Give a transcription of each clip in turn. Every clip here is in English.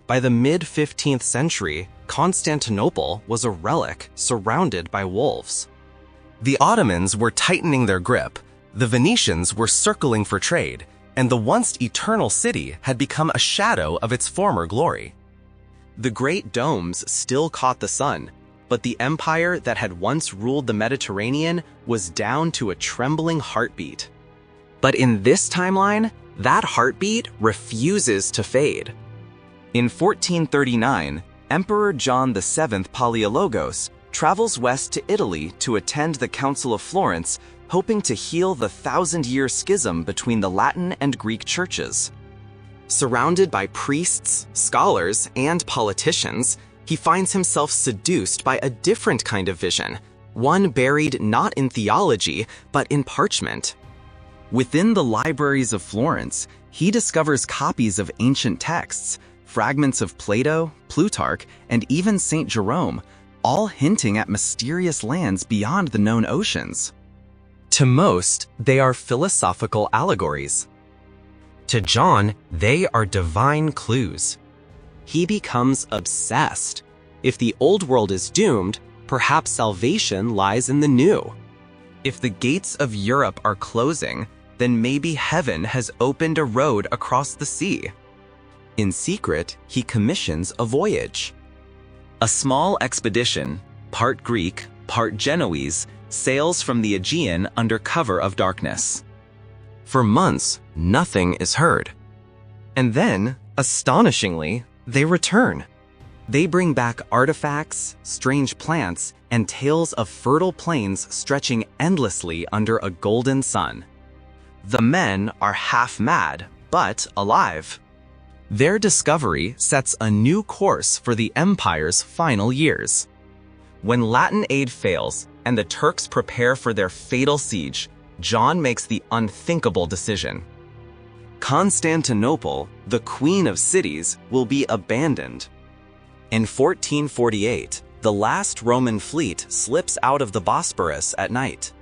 By the mid-15th century, Constantinople was a relic surrounded by wolves. The Ottomans were tightening their grip, the Venetians were circling for trade, and the once eternal city had become a shadow of its former glory. The great domes still caught the sun, but the empire that had once ruled the Mediterranean was down to a trembling heartbeat. But in this timeline, that heartbeat refuses to fade. In 1439, Emperor John VII Palaiologos travels west to Italy to attend the Council of Florence, hoping to heal the thousand-year schism between the Latin and Greek churches. Surrounded by priests, scholars, and politicians, he finds himself seduced by a different kind of vision, one buried not in theology, but in parchment. Within the libraries of Florence, he discovers copies of ancient texts, fragments of Plato, Plutarch, and even St. Jerome, all hinting at mysterious lands beyond the known oceans. To most, they are philosophical allegories. To John, they are divine clues. He becomes obsessed. If the old world is doomed, perhaps salvation lies in the new. If the gates of Europe are closing, then maybe heaven has opened a road across the sea. In secret, he commissions a voyage. A small expedition, part Greek, part Genoese, sails from the Aegean under cover of darkness. For months, nothing is heard. And then, astonishingly, they return. They bring back artifacts, strange plants, and tales of fertile plains stretching endlessly under a golden sun. The men are half mad, but alive. Their discovery sets a new course for the empire's final years. When Latin aid fails and the Turks prepare for their fatal siege, John makes the unthinkable decision. Constantinople, the queen of cities, will be abandoned. In 1448, the last Roman fleet slips out of the Bosporus at night.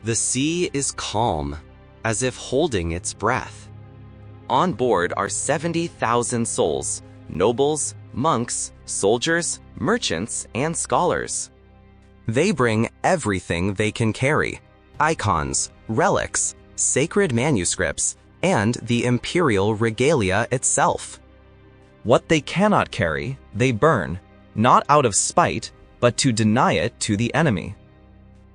The sea is calm, as if holding its breath. On board are 70,000 souls, nobles, monks, soldiers, merchants, and scholars. They bring everything they can carry: icons, relics, sacred manuscripts, and the imperial regalia itself. What they cannot carry, they burn, not out of spite, but to deny it to the enemy.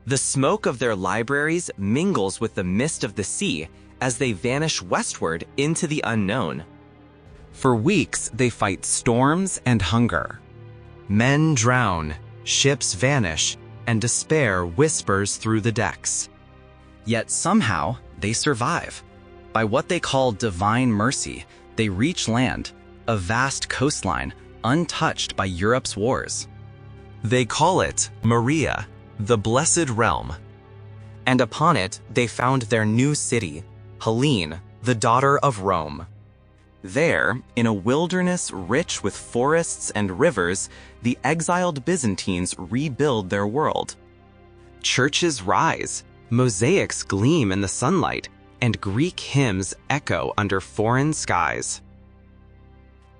The smoke of their libraries mingles with the mist of the sea as they vanish westward into the unknown. For weeks, they fight storms and hunger. Men drown, ships vanish, and despair whispers through the decks. Yet somehow, they survive. By what they call divine mercy, they reach land, a vast coastline untouched by Europe's wars. They call it Macaria, the blessed realm. And upon it, they found their new city, Heleneon, the daughter of Rome. There, in a wilderness rich with forests and rivers, the exiled Byzantines rebuild their world. Churches rise, mosaics gleam in the sunlight, and Greek hymns echo under foreign skies.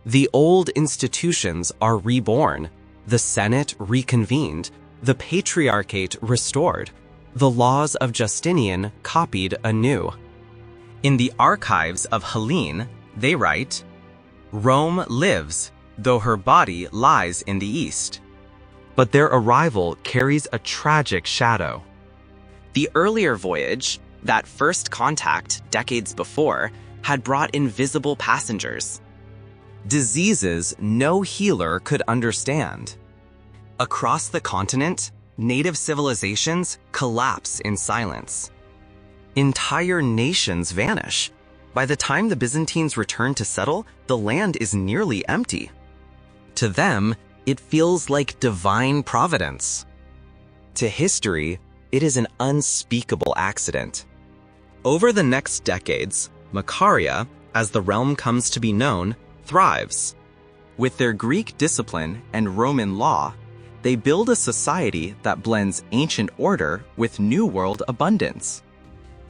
The old institutions are reborn, the Senate reconvened, the Patriarchate restored, the laws of Justinian copied anew. In the archives of Heleneon, they write, "Rome lives, though her body lies in the east." But their arrival carries a tragic shadow. The earlier voyage, that first contact decades before, had brought invisible passengers. Diseases no healer could understand. Across the continent, native civilizations collapse in silence. Entire nations vanish. By the time the Byzantines return to settle, the land is nearly empty. To them, it feels like divine providence. To history, it is an unspeakable accident. Over the next decades, Macaria, as the realm comes to be known, thrives. With their Greek discipline and Roman law, they build a society that blends ancient order with New World abundance.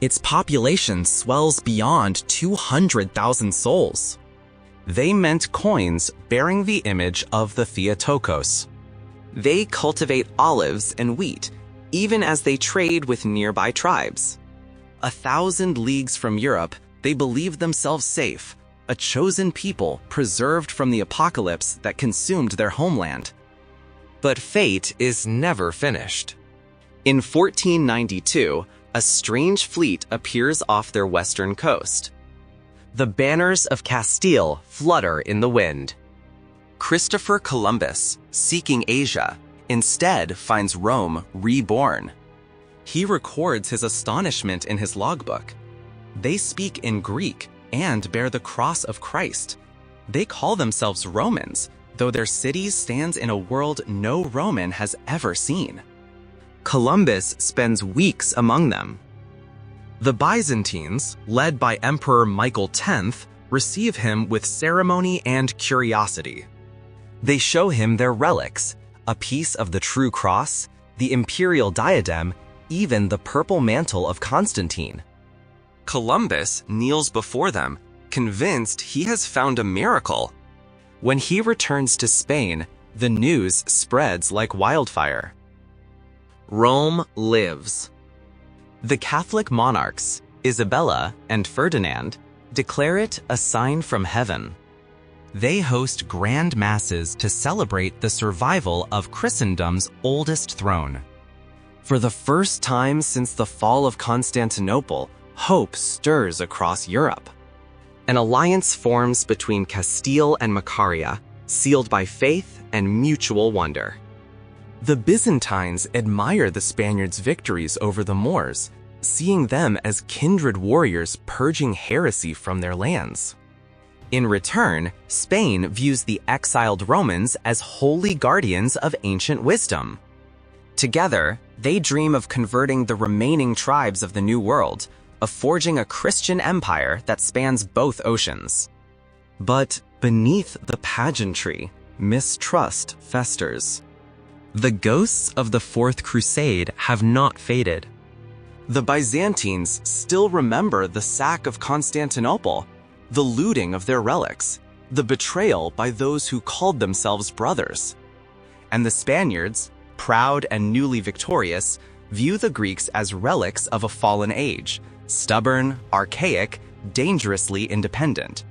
Its population swells beyond 200,000 souls. They meant coins bearing the image of the Theotokos. They cultivate olives and wheat, even as they trade with nearby tribes. 1,000 leagues from Europe, they believed themselves safe, a chosen people preserved from the apocalypse that consumed their homeland. But fate is never finished. In 1492, a strange fleet appears off their western coast. The banners of Castile flutter in the wind. Christopher Columbus, seeking Asia, instead finds Rome reborn. He records his astonishment in his logbook. They speak in Greek and bear the cross of Christ. They call themselves Romans, though their city stands in a world no Roman has ever seen. Columbus spends weeks among them. The Byzantines, led by Emperor Michael X, receive him with ceremony and curiosity. They show him their relics, a piece of the true cross, the imperial diadem, even the purple mantle of Constantine. Columbus kneels before them, convinced he has found a miracle. When he returns to Spain, the news spreads like wildfire. Rome lives. The Catholic monarchs, Isabella and Ferdinand, declare it a sign from heaven. They host grand masses to celebrate the survival of Christendom's oldest throne. For the first time since the fall of Constantinople, hope stirs across Europe. An alliance forms between Castile and Macaria, sealed by faith and mutual wonder. The Byzantines admire the Spaniards' victories over the Moors, seeing them as kindred warriors purging heresy from their lands. In return, Spain views the exiled Romans as holy guardians of ancient wisdom. Together, they dream of converting the remaining tribes of the New World, of forging a Christian empire that spans both oceans. But beneath the pageantry, mistrust festers. The ghosts of the Fourth Crusade have not faded. The Byzantines still remember the sack of Constantinople, the looting of their relics, the betrayal by those who called themselves brothers. And the Spaniards, proud and newly victorious, view the Greeks as relics of a fallen age, stubborn, archaic, dangerously independent.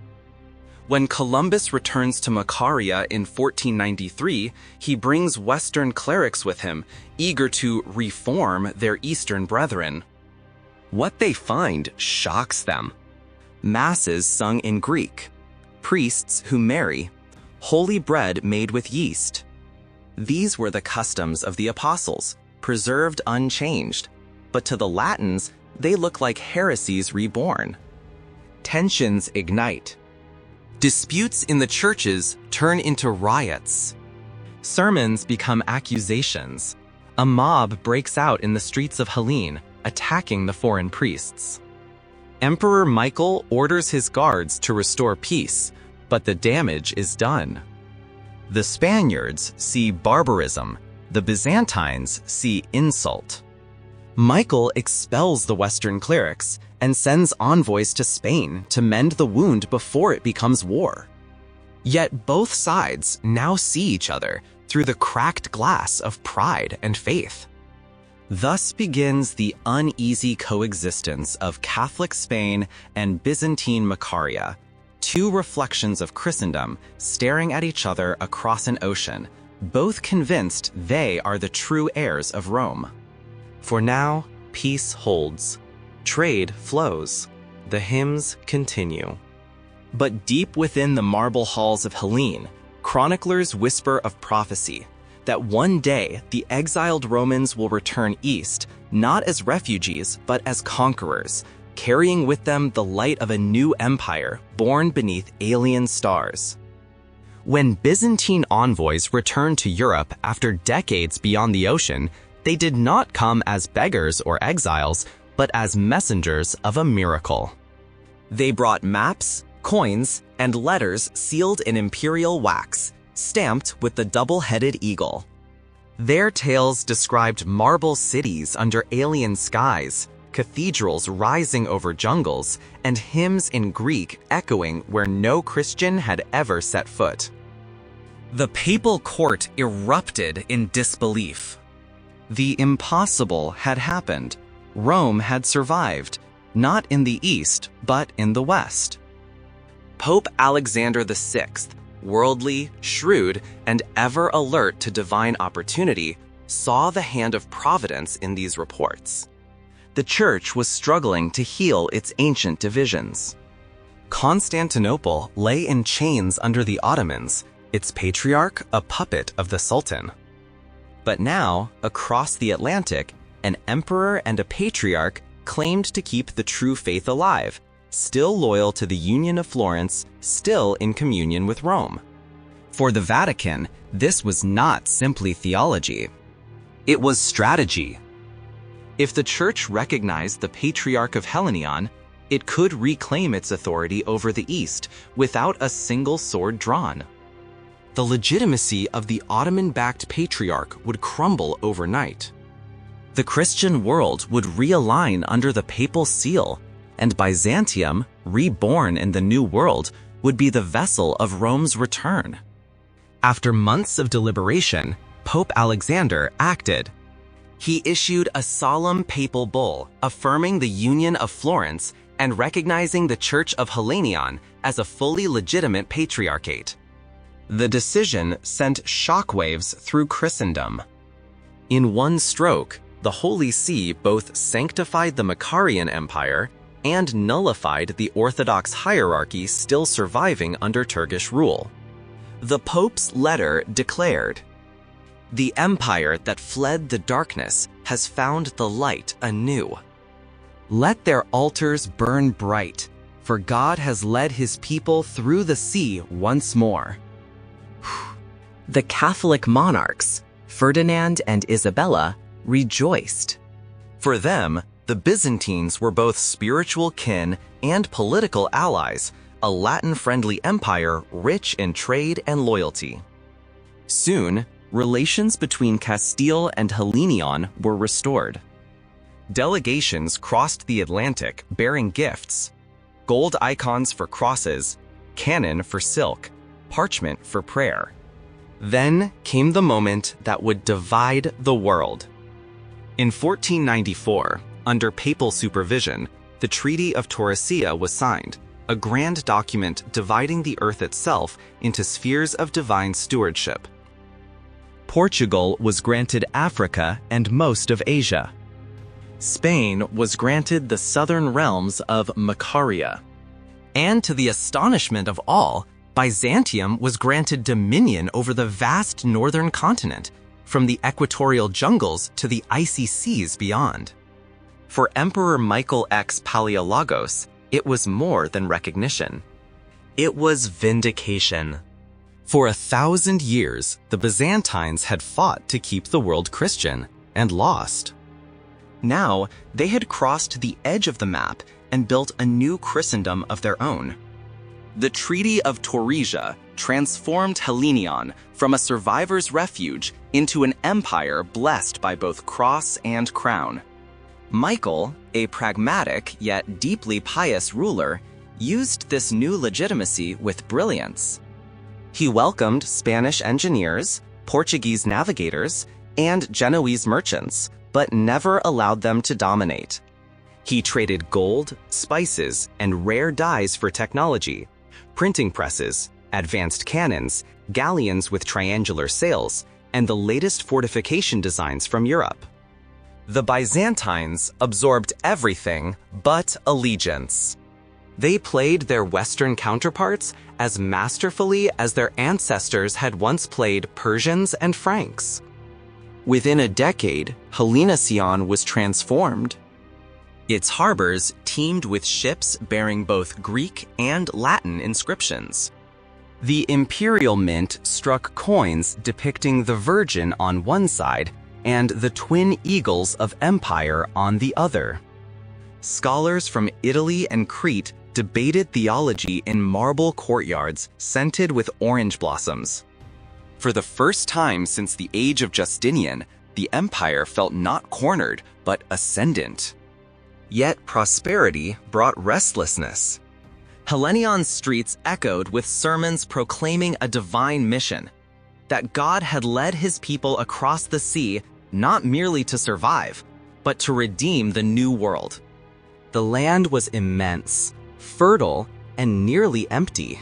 When Columbus returns to Macaria in 1493, he brings Western clerics with him, eager to reform their Eastern brethren. What they find shocks them. Masses sung in Greek, priests who marry, holy bread made with yeast. These were the customs of the apostles, preserved unchanged, but to the Latins, they look like heresies reborn. Tensions ignite. Disputes in the churches turn into riots. Sermons become accusations. A mob breaks out in the streets of Heleneon, attacking the foreign priests. Emperor Michael orders his guards to restore peace, but the damage is done. The Spaniards see barbarism, the Byzantines see insult. Michael expels the Western clerics and sends envoys to Spain to mend the wound before it becomes war. Yet both sides now see each other through the cracked glass of pride and faith. Thus begins the uneasy coexistence of Catholic Spain and Byzantine Macaria, two reflections of Christendom staring at each other across an ocean, both convinced they are the true heirs of Rome. For now, peace holds. Trade flows. The hymns continue. But deep within the marble halls of Heleneon, chroniclers whisper of prophecy, that one day the exiled Romans will return east, not as refugees, but as conquerors, carrying with them the light of a new empire born beneath alien stars. When Byzantine envoys returned to Europe after decades beyond the ocean, they did not come as beggars or exiles, but as messengers of a miracle. They brought maps, coins, and letters sealed in imperial wax, stamped with the double-headed eagle. Their tales described marble cities under alien skies, cathedrals rising over jungles, and hymns in Greek echoing where no Christian had ever set foot. The papal court erupted in disbelief. The impossible had happened. Rome had survived, not in the East, but in the West. Pope Alexander VI, worldly, shrewd, and ever alert to divine opportunity, saw the hand of providence in these reports. The Church was struggling to heal its ancient divisions. Constantinople lay in chains under the Ottomans, its patriarch a puppet of the Sultan. But now, across the Atlantic, an emperor and a patriarch claimed to keep the true faith alive, still loyal to the Union of Florence, still in communion with Rome. For the Vatican, this was not simply theology. It was strategy. If the Church recognized the Patriarch of Heleneon, it could reclaim its authority over the East without a single sword drawn. The legitimacy of the Ottoman-backed Patriarch would crumble overnight. The Christian world would realign under the papal seal, and Byzantium, reborn in the New World, would be the vessel of Rome's return. After months of deliberation, Pope Alexander acted. He issued a solemn papal bull affirming the Union of Florence and recognizing the Church of Heleneon as a fully legitimate patriarchate. The decision sent shockwaves through Christendom. In one stroke, the Holy See both sanctified the Macarian Empire and nullified the Orthodox hierarchy still surviving under Turkish rule. The Pope's letter declared, "The empire that fled the darkness has found the light anew. Let their altars burn bright, for God has led his people through the sea once more." The Catholic monarchs, Ferdinand and Isabella, rejoiced. For them, the Byzantines were both spiritual kin and political allies, a Latin-friendly empire rich in trade and loyalty. Soon, relations between Castile and Heleneon were restored. Delegations crossed the Atlantic bearing gifts: gold icons for crosses, cannon for silk, parchment for prayer. Then came the moment that would divide the world. In 1494, under papal supervision, the Treaty of Tordesillas was signed, a grand document dividing the earth itself into spheres of divine stewardship. Portugal was granted Africa and most of Asia. Spain was granted the southern realms of Macaria. And to the astonishment of all, Byzantium was granted dominion over the vast northern continent, from the equatorial jungles to the icy seas beyond. For Emperor Michael X Palaiologos, it was more than recognition. It was vindication. For 1,000 years, the Byzantines had fought to keep the world Christian, and lost. Now, they had crossed the edge of the map and built a new Christendom of their own. The Treaty of Tordesillas transformed Heleneon from a survivor's refuge into an empire blessed by both cross and crown. Michael, a pragmatic yet deeply pious ruler, used this new legitimacy with brilliance. He welcomed Spanish engineers, Portuguese navigators, and Genoese merchants, but never allowed them to dominate. He traded gold, spices, and rare dyes for technology, printing presses, advanced cannons, galleons with triangular sails, and the latest fortification designs from Europe. The Byzantines absorbed everything but allegiance. They played their Western counterparts as masterfully as their ancestors had once played Persians and Franks. Within a decade, Heleneon was transformed. Its harbors teemed with ships bearing both Greek and Latin inscriptions. The imperial mint struck coins depicting the Virgin on one side and the twin eagles of empire on the other. Scholars from Italy and Crete debated theology in marble courtyards scented with orange blossoms. For the first time since the age of Justinian, the empire felt not cornered, but ascendant. Yet prosperity brought restlessness. Helenion's streets echoed with sermons proclaiming a divine mission, that God had led his people across the sea not merely to survive, but to redeem the new world. The land was immense, fertile, and nearly empty.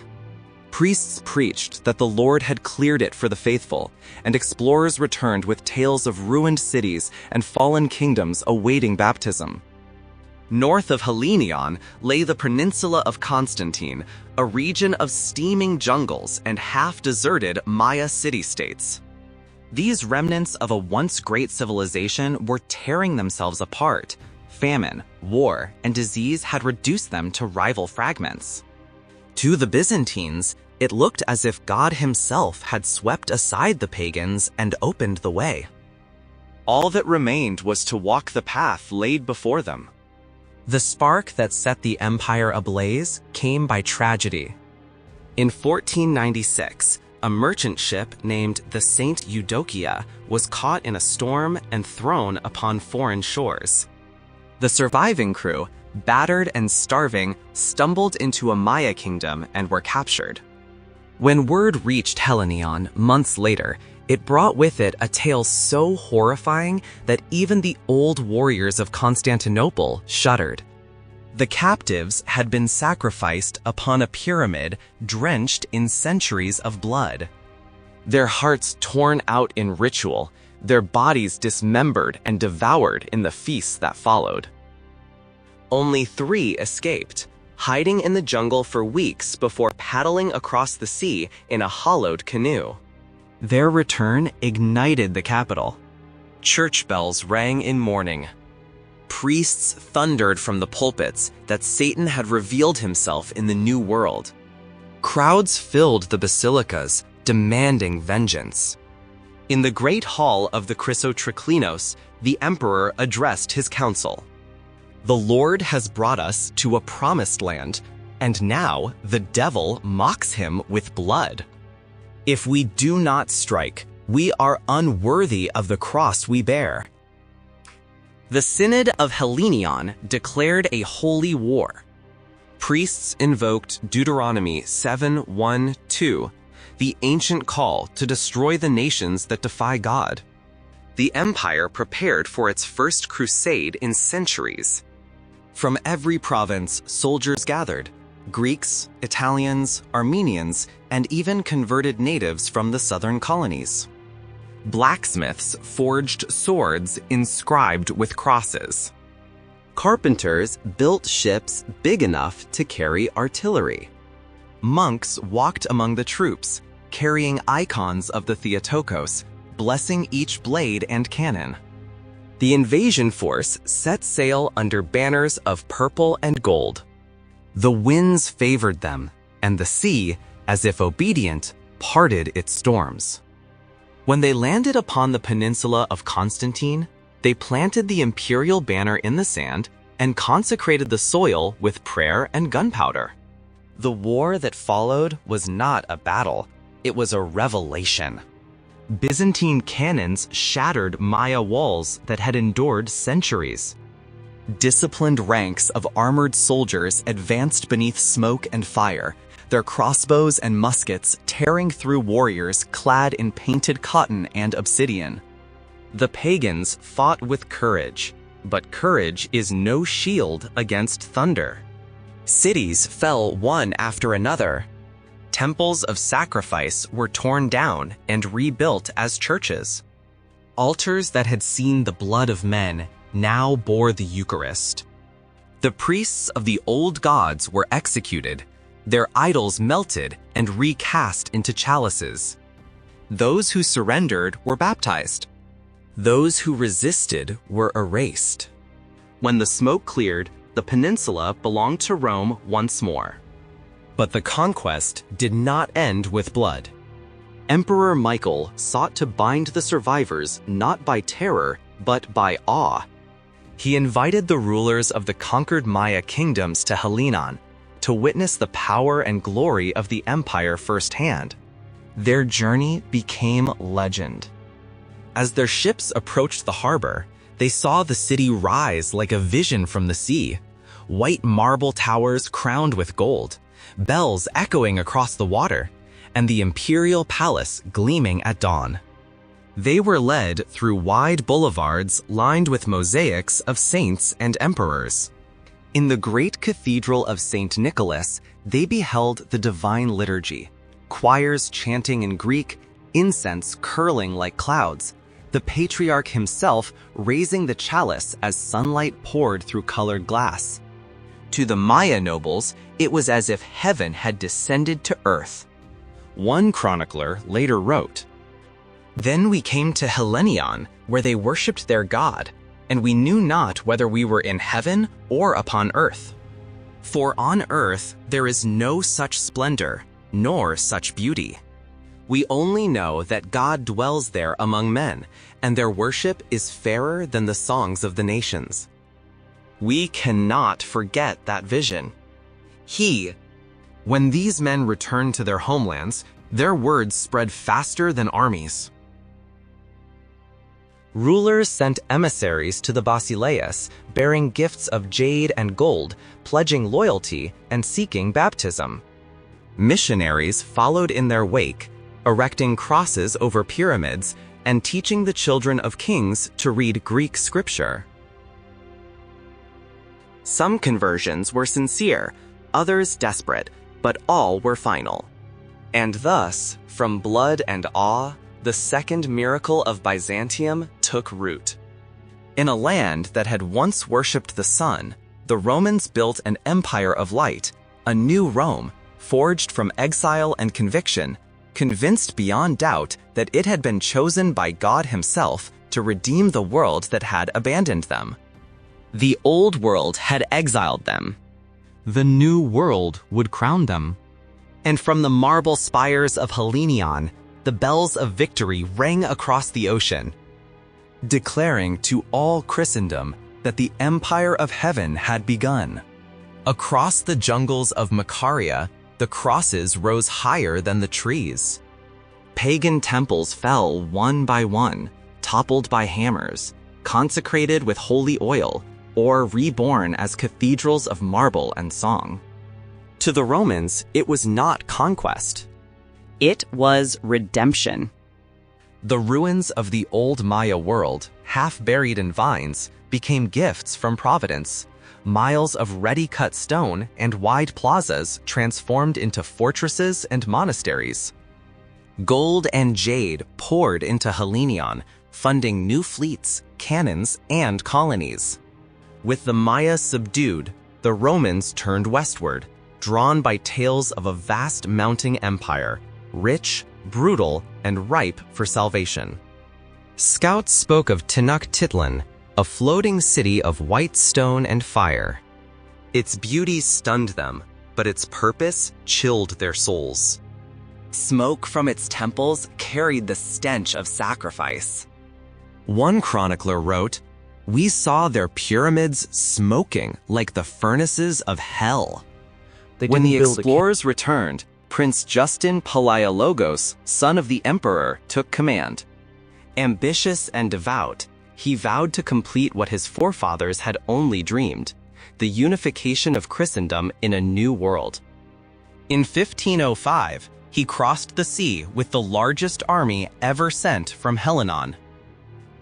Priests preached that the Lord had cleared it for the faithful, and explorers returned with tales of ruined cities and fallen kingdoms awaiting baptism. North of Heleneon lay the peninsula of Constantine, a region of steaming jungles and half-deserted Maya city-states. These remnants of a once great civilization were tearing themselves apart. Famine, war, and disease had reduced them to rival fragments. To the Byzantines, it looked as if God himself had swept aside the pagans and opened the way. All that remained was to walk the path laid before them. The spark that set the empire ablaze came by tragedy. In 1496, a merchant ship named the Saint Eudokia was caught in a storm and thrown upon foreign shores. The surviving crew, battered and starving, stumbled into a Maya kingdom and were captured. When word reached Heleneon months later, it brought with it a tale so horrifying that even the old warriors of Constantinople shuddered. The captives had been sacrificed upon a pyramid drenched in centuries of blood. Their hearts torn out in ritual, their bodies dismembered and devoured in the feasts that followed. Only 3 escaped, hiding in the jungle for weeks before paddling across the sea in a hollowed canoe. Their return ignited the capital. Church bells rang in mourning. Priests thundered from the pulpits that Satan had revealed himself in the new world. Crowds filled the basilicas, demanding vengeance. In the great hall of the Chrysotriklinos, the emperor addressed his council. "The Lord has brought us to a promised land, and now the devil mocks him with blood. If we do not strike, we are unworthy of the cross we bear." The Synod of Heleneon declared a holy war. Priests invoked Deuteronomy 7:1-2, the ancient call to destroy the nations that defy God. The empire prepared for its first crusade in centuries. From every province, soldiers gathered: Greeks, Italians, Armenians, and even converted natives from the southern colonies. Blacksmiths forged swords inscribed with crosses. Carpenters built ships big enough to carry artillery. Monks walked among the troops, carrying icons of the Theotokos, blessing each blade and cannon. The invasion force set sail under banners of purple and gold. The winds favored them, and the sea, as if obedient, parted its storms. When they landed upon the peninsula of Constantine, they planted the imperial banner in the sand and consecrated the soil with prayer and gunpowder. The war that followed was not a battle, it was a revelation. Byzantine cannons shattered Maya walls that had endured centuries. Disciplined ranks of armored soldiers advanced beneath smoke and fire, their crossbows and muskets tearing through warriors clad in painted cotton and obsidian. The pagans fought with courage, but courage is no shield against thunder. Cities fell one after another. Temples of sacrifice were torn down and rebuilt as churches. Altars that had seen the blood of men now bore the Eucharist. The priests of the old gods were executed, their idols melted and recast into chalices. Those who surrendered were baptized. Those who resisted were erased. When the smoke cleared, the peninsula belonged to Rome once more. But the conquest did not end with blood. Emperor Michael sought to bind the survivors not by terror, but by awe. He invited the rulers of the conquered Maya kingdoms to Heleneon to witness the power and glory of the empire firsthand. Their journey became legend. As their ships approached the harbor, They saw the city rise like a vision from the sea. White marble towers crowned with gold, bells echoing across the water, and the imperial palace gleaming at dawn. They were led through wide boulevards lined with mosaics of saints and emperors. In the great cathedral of St. Nicholas, they beheld the divine liturgy, choirs chanting in Greek, incense curling like clouds, the patriarch himself raising the chalice as sunlight poured through colored glass. To the Maya nobles, it was as if heaven had descended to earth. One chronicler later wrote, "Then we came to Heleneon, where they worshipped their god, and we knew not whether we were in heaven or upon earth. For on earth there is no such splendor, nor such beauty. We only know that God dwells there among men, and their worship is fairer than the songs of the nations." We cannot forget that vision. When these men returned to their homelands, their words spread faster than armies. Rulers sent emissaries to the Basileus, bearing gifts of jade and gold, pledging loyalty and seeking baptism. Missionaries followed in their wake, erecting crosses over pyramids and teaching the children of kings to read Greek scripture. Some conversions were sincere, others desperate, but all were final. And thus, from blood and awe, the second miracle of Byzantium took root. In a land that had once worshipped the sun, the Romans built an empire of light, a new Rome, forged from exile and conviction, convinced beyond doubt that it had been chosen by God himself to redeem the world that had abandoned them. The old world had exiled them. The new world would crown them. And from the marble spires of Heleneon, the bells of victory rang across the ocean, declaring to all Christendom that the empire of heaven had begun. Across the jungles of Macaria, the crosses rose higher than the trees. Pagan temples fell one by one, toppled by hammers, consecrated with holy oil, or reborn as cathedrals of marble and song. To the Romans, it was not conquest. It was redemption. The ruins of the old Maya world, half buried in vines, became gifts from Providence. Miles of ready-cut stone and wide plazas transformed into fortresses and monasteries. Gold and jade poured into Heleneon, funding new fleets, cannons, and colonies. With the Maya subdued, the Romans turned westward, drawn by tales of a vast mounting empire, rich, brutal, and ripe for salvation. Scouts spoke of Tenochtitlan, a floating city of white stone and fire. Its beauty stunned them, but its purpose chilled their souls. Smoke from its temples carried the stench of sacrifice. One chronicler wrote, "We saw their pyramids smoking like the furnaces of hell." When the explorers returned, Prince Justin Palaiologos, son of the emperor, took command. Ambitious and devout, he vowed to complete what his forefathers had only dreamed, the unification of Christendom in a new world. In 1505, he crossed the sea with the largest army ever sent from Heleneon.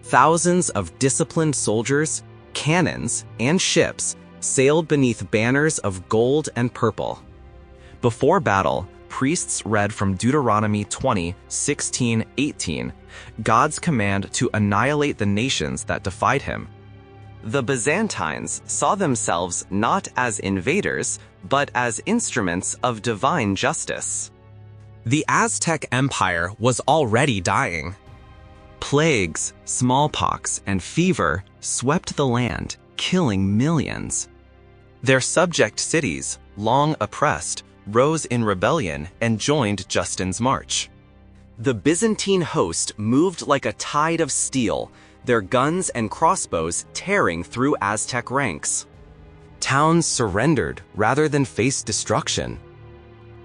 Thousands of disciplined soldiers, cannons, and ships sailed beneath banners of gold and purple. Before battle, priests read from Deuteronomy 20:16-18, God's command to annihilate the nations that defied him. The Byzantines saw themselves not as invaders, but as instruments of divine justice. The Aztec Empire was already dying. Plagues, smallpox, and fever swept the land, killing millions. Their subject cities, long oppressed, rose in rebellion and joined Justin's march. The Byzantine host moved like a tide of steel, their guns and crossbows tearing through Aztec ranks. Towns surrendered rather than face destruction.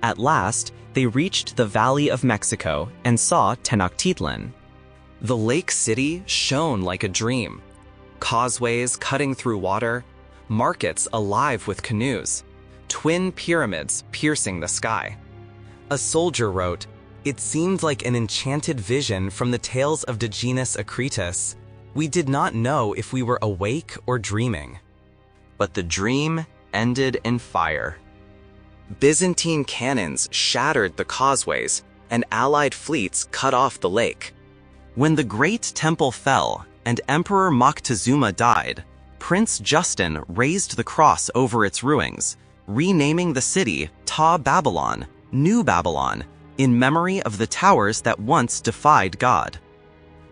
At last, they reached the Valley of Mexico and saw Tenochtitlan. The lake city shone like a dream. causeways cutting through water, markets alive with canoes, twin pyramids piercing the sky. A soldier wrote, "It seemed like an enchanted vision from the tales of Digenis Acritus. We did not know if we were awake or dreaming." But the dream ended in fire. Byzantine cannons shattered the causeways, and allied fleets cut off the lake. When the great temple fell and Emperor Moctezuma died, Prince Justin raised the cross over its ruins, renaming the city Ta Babylon, New Babylon, in memory of the towers that once defied God.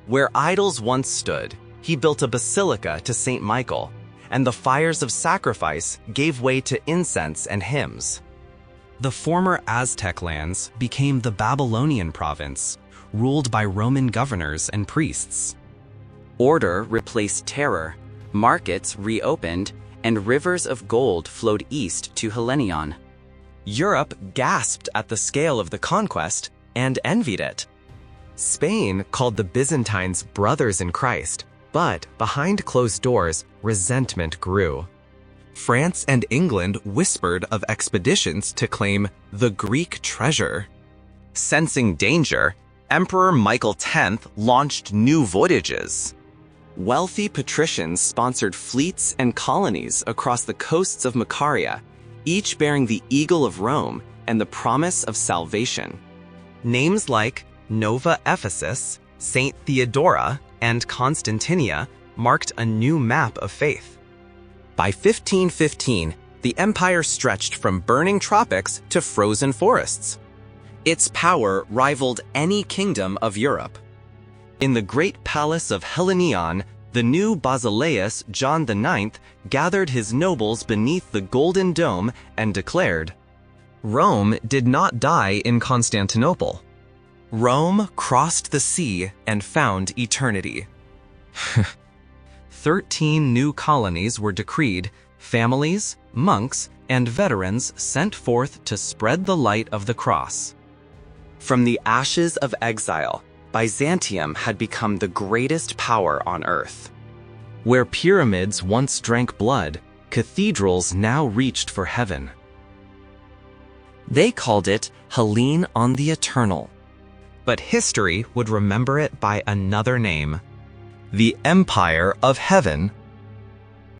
Where idols once stood, he built a basilica to Saint Michael, and the fires of sacrifice gave way to incense and hymns. The former Aztec lands became the Babylonian province, ruled by Roman governors and priests. Order replaced terror, markets reopened, and rivers of gold flowed east to Heleneon. Europe gasped at the scale of the conquest and envied it. Spain called the Byzantines brothers in Christ, but behind closed doors, resentment grew. France and England whispered of expeditions to claim the Greek treasure. Sensing danger, Emperor Michael X launched new voyages. Wealthy patricians sponsored fleets and colonies across the coasts of Macaria, each bearing the eagle of Rome and the promise of salvation. Names like Nova Ephesus, Saint Theodora, and Constantinia marked a new map of faith. By 1515, the empire stretched from burning tropics to frozen forests. Its power rivaled any kingdom of Europe. In the great palace of Heleneon, the new Basileus John IX gathered his nobles beneath the golden dome and declared, "Rome did not die in Constantinople. Rome crossed the sea and found eternity." 13 new colonies were decreed, families, monks, and veterans sent forth to spread the light of the cross. From the ashes of exile, Byzantium had become the greatest power on earth. Where pyramids once drank blood, cathedrals now reached for heaven. They called it Hellene on the Eternal. But history would remember it by another name: the Empire of Heaven